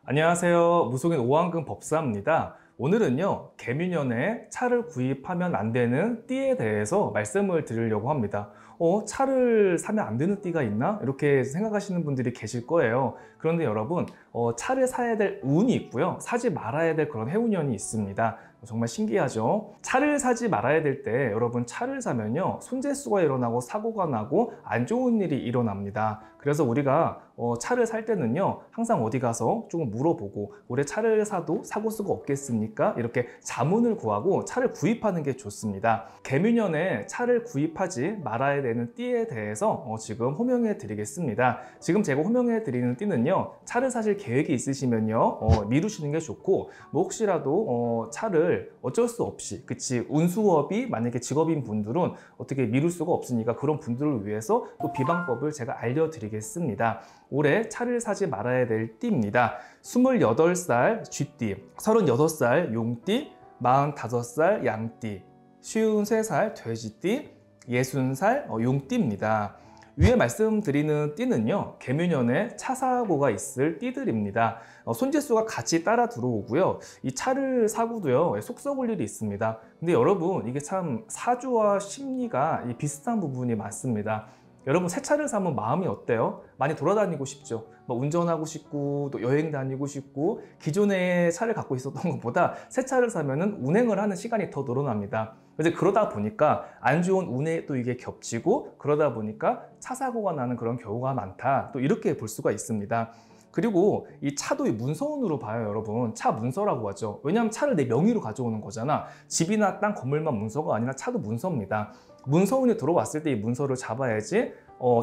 안녕하세요. 무속인 오한근 법사입니다. 오늘은요, 개묘년에 차를 구입하면 안 되는 띠에 대해서 말씀을 드리려고 합니다. 차를 사면 안 되는 띠가 있나? 이렇게 생각하시는 분들이 계실 거예요. 그런데 여러분, 차를 사야 될 운이 있고요. 사지 말아야 될 그런 해운년이 있습니다. 정말 신기하죠? 차를 사지 말아야 될 때 여러분 차를 사면요, 손재수가 일어나고 사고가 나고 안 좋은 일이 일어납니다. 그래서 우리가 차를 살 때는요, 항상 어디 가서 조금 물어보고 올해 차를 사도 사고 수가 없겠습니까? 이렇게 자문을 구하고 차를 구입하는 게 좋습니다. 개묘년에 차를 구입하지 말아야 되는 띠에 대해서 지금 호명해 드리겠습니다. 지금 제가 호명해 드리는 띠는요, 차를 사실 계획이 있으시면요, 미루시는 게 좋고, 뭐 혹시라도 차를 어쩔 수 없이, 그치, 운수업이 만약에 직업인 분들은 어떻게 미룰 수가 없으니까 그런 분들을 위해서 또 비방법을 제가 알려드리겠습니다. 올해 차를 사지 말아야 될 띠입니다. 28살 쥐띠, 38살 용띠, 45살 양띠, 53살 돼지띠, 60살 용띠입니다. 위에 말씀드리는 띠는요, 개묘년에 차 사고가 있을 띠들입니다. 손재수가 같이 따라 들어오고요, 이 차를 사고도요, 속 썩을 일이 있습니다. 근데 여러분, 이게 참 사주와 심리가 비슷한 부분이 많습니다. 여러분, 새 차를 사면 마음이 어때요? 많이 돌아다니고 싶죠. 뭐 운전하고 싶고 또 여행 다니고 싶고, 기존에 차를 갖고 있었던 것보다 새 차를 사면은 운행을 하는 시간이 더 늘어납니다. 이제 그러다 보니까 안 좋은 운에 또 이게 겹치고, 그러다 보니까 차 사고가 나는 그런 경우가 많다, 또 이렇게 볼 수가 있습니다. 그리고 이 차도 문서운으로 봐요, 여러분. 차 문서라고 하죠. 왜냐하면 차를 내 명의로 가져오는 거잖아. 집이나 땅, 건물만 문서가 아니라 차도 문서입니다. 문서운이 들어왔을 때 이 문서를 잡아야지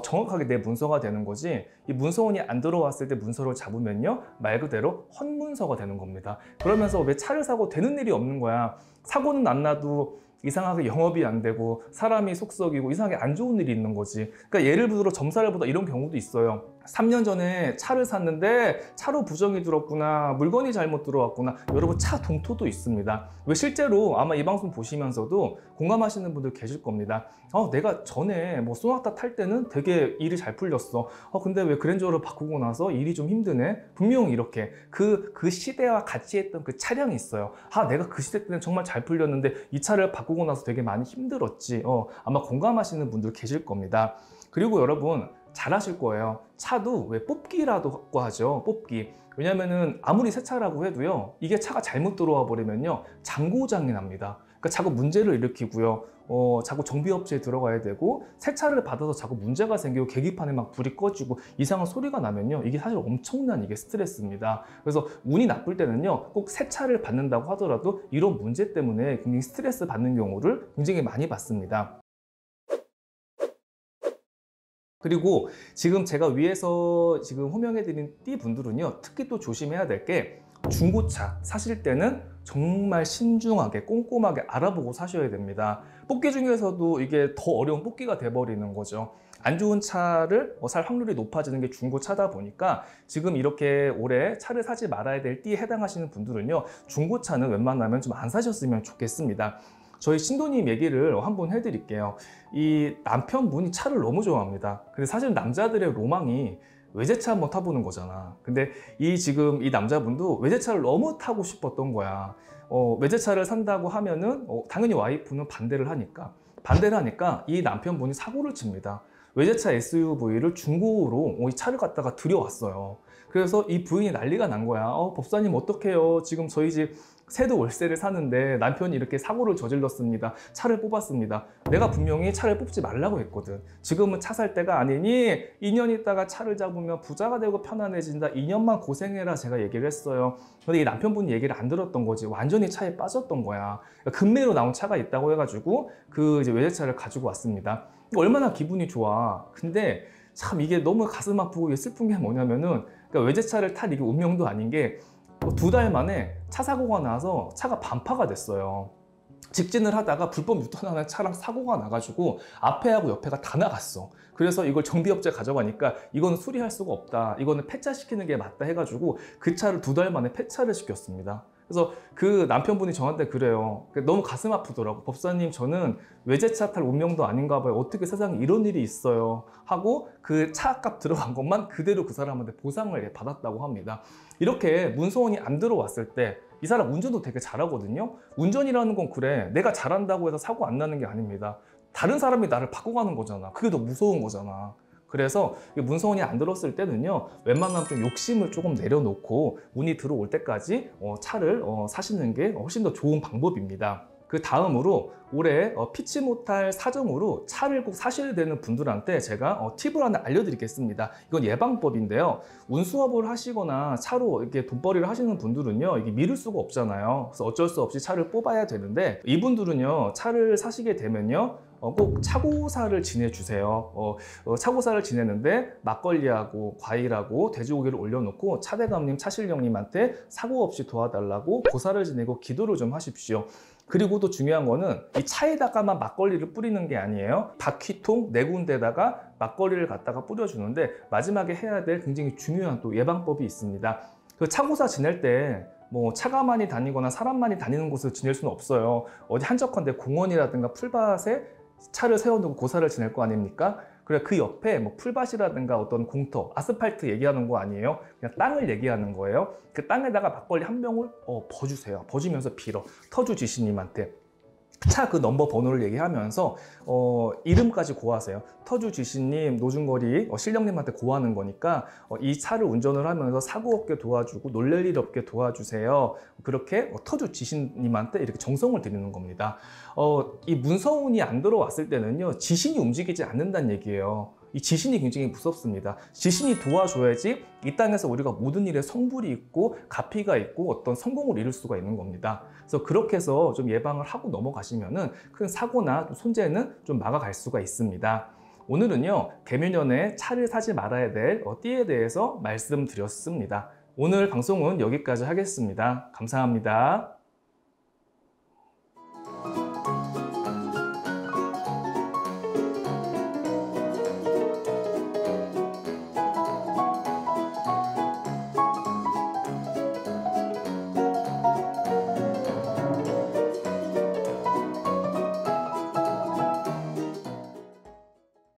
정확하게 내 문서가 되는 거지, 이 문서운이 안 들어왔을 때 문서를 잡으면요, 말 그대로 헛문서가 되는 겁니다. 그러면서 왜 차를 사고 되는 일이 없는 거야. 사고는 안 나도 이상하게 영업이 안 되고 사람이 속썩이고 이상하게 안 좋은 일이 있는 거지. 그러니까 예를 들어 점사를 보다 이런 경우도 있어요. 3년 전에 차를 샀는데 차로 부정이 들었구나, 물건이 잘못 들어왔구나. 여러분, 차 동토도 있습니다. 왜 실제로 아마 이 방송 보시면서도 공감하시는 분들 계실 겁니다. 내가 전에 뭐 소나타 탈 때는 되게 일이 잘 풀렸어. 근데 왜 그랜저로 바꾸고 나서 일이 좀 힘드네? 분명히 이렇게 그 시대와 같이 했던 그 차량이 있어요. 내가 그 시대 때는 정말 잘 풀렸는데 이 차를 바꾸고 나서 되게 많이 힘들었지. 아마 공감하시는 분들 계실 겁니다. 그리고 여러분, 잘 아실 거예요. 차도 왜 뽑기라고 하죠. 뽑기. 왜냐면은 아무리 새 차라고 해도요, 이게 차가 잘못 들어와 버리면요, 잔고장이 납니다. 그러니까 자꾸 문제를 일으키고요, 자꾸 정비업체에 들어가야 되고, 새 차를 받아서 자꾸 문제가 생기고 계기판에 막 불이 꺼지고 이상한 소리가 나면요, 이게 사실 엄청난 스트레스입니다. 그래서 운이 나쁠 때는요, 꼭 새 차를 받는다고 하더라도 이런 문제 때문에 굉장히 스트레스 받는 경우를 굉장히 많이 봤습니다. 그리고 지금 제가 위에서 지금 호명해드린 띠 분들은요, 특히 또 조심해야 될 게, 중고차 사실 때는 정말 신중하게 꼼꼼하게 알아보고 사셔야 됩니다. 뽑기 중에서도 이게 더 어려운 뽑기가 돼버리는 거죠. 안 좋은 차를 살 확률이 높아지는 게 중고차다 보니까, 지금 이렇게 올해 차를 사지 말아야 될 띠에 해당하시는 분들은요, 중고차는 웬만하면 좀 안 사셨으면 좋겠습니다. 저희 신도님 얘기를 한번 해드릴게요. 이 남편분이 차를 너무 좋아합니다. 근데 사실 남자들의 로망이 외제차 한번 타보는 거잖아. 근데 지금 이 남자분도 외제차를 너무 타고 싶었던 거야. 외제차를 산다고 하면은 당연히 와이프는 반대를 하니까 이 남편분이 사고를 칩니다. 외제차 SUV를 중고로 이 차를 갖다가 들여왔어요. 그래서 이 부인이 난리가 난 거야. 법사님 어떡해요? 지금 저희 집 새도 월세를 사는데 남편이 이렇게 사고를 저질렀습니다. 차를 뽑았습니다. 내가 분명히 차를 뽑지 말라고 했거든. 지금은 차 살 때가 아니니 2년 있다가 차를 잡으면 부자가 되고 편안해진다. 2년만 고생해라, 제가 얘기를 했어요. 근데 이 남편분이 얘기를 안 들었던 거지. 완전히 차에 빠졌던 거야. 그러니까 금매로 나온 차가 있다고 해가지고 이제 외제차를 가지고 왔습니다. 얼마나 기분이 좋아. 근데 참 이게 너무 가슴 아프고 슬픈 게 뭐냐면은, 그러니까 외제차를 탈 이게 운명도 아닌 게, 2달 만에 차 사고가 나서 차가 반파가 됐어요. 직진을 하다가 불법 유턴하는 차랑 사고가 나가지고 앞에하고 옆에가 다 나갔어. 그래서 이걸 정비업체 가져가니까 이거는 수리할 수가 없다, 이거는 폐차시키는 게 맞다 해가지고 그 차를 2달 만에 폐차를 시켰습니다. 그래서 그 남편분이 저한테 그래요. 너무 가슴 아프더라고. 법사님, 저는 외제차 탈 운명도 아닌가 봐요. 어떻게 세상에 이런 일이 있어요. 하고 그 차값 들어간 것만 그대로 그 사람한테 보상을 받았다고 합니다. 이렇게 문서원이 안 들어왔을 때 이 사람 운전도 되게 잘하거든요. 운전이라는 건 그래, 내가 잘한다고 해서 사고 안 나는 게 아닙니다. 다른 사람이 나를 바꿔가는 거잖아. 그게 더 무서운 거잖아. 그래서 문서원이 안 들었을 때는요, 웬만하면 좀 욕심을 조금 내려놓고 운이 들어올 때까지 차를 사시는 게 훨씬 더 좋은 방법입니다. 그 다음으로 올해 피치 못할 사정으로 차를 꼭 사셔야 되는 분들한테 제가 팁을 하나 알려드리겠습니다. 이건 예방법인데요. 운수업을 하시거나 차로 이렇게 돈벌이를 하시는 분들은요, 이게 미룰 수가 없잖아요. 그래서 어쩔 수 없이 차를 뽑아야 되는데, 이분들은요, 차를 사시게 되면요, 꼭 차고사를 지내주세요. 차고사를 지내는데 막걸리하고 과일하고 돼지고기를 올려놓고 차대감님, 차실령님한테 사고 없이 도와달라고 고사를 지내고 기도를 좀 하십시오. 그리고 또 중요한 거는 이 차에다가만 막걸리를 뿌리는 게 아니에요. 바퀴통 네 군데다가 막걸리를 갖다가 뿌려주는데, 마지막에 해야 될 굉장히 중요한 또 예방법이 있습니다. 그 차고사 지낼 때 뭐 차가 많이 다니거나 사람 많이 다니는 곳을 지낼 수는 없어요. 어디 한적한데 공원이라든가 풀밭에 차를 세워놓고 고사를 지낼 거 아닙니까? 그래, 그 옆에 뭐 풀밭이라든가 어떤 공터, 아스팔트 얘기하는 거 아니에요. 그냥 땅을 얘기하는 거예요. 그 땅에다가 막걸리 한 병을 버주세요. 버주면서 빌어. 터주 지신님한테 차 그 넘버 번호를 얘기하면서 이름까지 고하세요. 터주 지신님, 노중거리 실령님한테 고하는 거니까 이 차를 운전을 하면서 사고 없게 도와주고 놀랄 일 없게 도와주세요. 그렇게 터주 지신님한테 이렇게 정성을 드리는 겁니다. 이 문서운이 안 들어왔을 때는요, 지신이 움직이지 않는다는 얘기예요. 이 지신이 굉장히 무섭습니다. 지신이 도와줘야지 이 땅에서 우리가 모든 일에 성불이 있고 가피가 있고 어떤 성공을 이룰 수가 있는 겁니다. 그래서 그렇게 해서 좀 예방을 하고 넘어가시면은 큰 사고나 손재는 좀 막아갈 수가 있습니다. 오늘은요, 개묘년에 차를 사지 말아야 될 띠에 대해서 말씀드렸습니다. 오늘 방송은 여기까지 하겠습니다. 감사합니다.